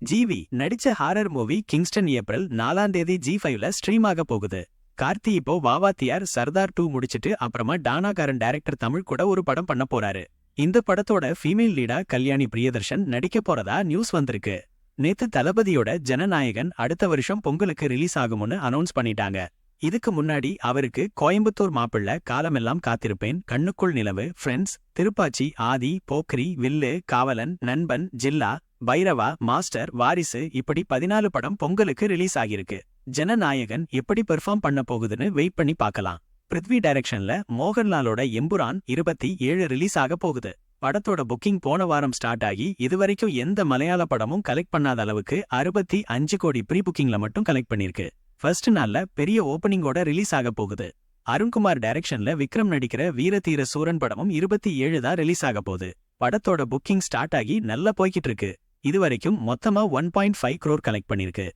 GV நடிச்ச horror movie Kingston April 4ஆம் தேதி G5ல ஸ்ட்ரீம் ஆக போகுது. கார்த்தி இப்போ வாவாத்தியார் சர்தார் 2 முடிச்சிட்டு அப்புறமா டானாகாரன் டைரக்டர் தமிழ் கூட ஒரு படம் பண்ண போறாரு. இந்த படத்தோட ஃபீமேல் லீடா கல்யாணி பிரியதர்ஷன் நடிக்க போறதா நியூஸ் வந்திருக்கு. நேத்து தளபதியோட ஜனநாயகன் அடுத்த வருஷம் பொங்கலுக்கு ரிலீஸ் ஆகும்னு அனௌன்ஸ் பண்ணிட்டாங்க. இதுக்கு முன்னாடி அவருக்கு கோயம்புத்தூர் மாப்பிள்ள, காலமெல்லாம் காத்திருப்பேன், கண்ணுக்குள் நிலவு, ஃப்ரெண்ட்ஸ், திருப்பாச்சி, ஆதி, போக்ரி, வில்லு, காவலன், நண்பன், ஜில்லா, பைரவா, மாஸ்டர், வாரிசு இப்படி 14 படம் பொங்கலுக்கு ரிலீஸ் ஆகிருக்கு. ஜனநாயகன் எப்படி பெர்ஃபார்ம் பண்ண போகுதுன்னு வெயிட் பண்ணி பார்க்கலாம். பிருத்வி டைரக்ஷன்ல மோகன்லாலோட எம்புரான் 27 ரிலீஸ் ஆக போகுது. படத்தோட புக்கிங் போன வாரம் ஸ்டார்ட் ஆகி இதுவரைக்கும் எந்த மலையாள படமும் கலெக்ட் பண்ணாத அளவுக்கு 65 கோடி ப்ரீ புக்கிங்ல மட்டும் கலெக்ட் பண்ணிருக்கு. ஃபர்ஸ்ட் நாள்ல பெரிய ஓப்பனிங்கோட ரிலீஸ் ஆக போகுது. அருண்குமார் டைரக்ஷன்ல விக்ரம் நடிக்கிற வீரதீர சூரன் படமும் 27 தான் ரிலீஸ் ஆக போகுது. படத்தோட புக்கிங் ஸ்டார்ட் ஆகி நல்லா போய்கிட்டு இருக்கு. இதுவரைக்கும் மொத்தமா 1.5 crore கலெக்ட் பண்ணிருக்கு.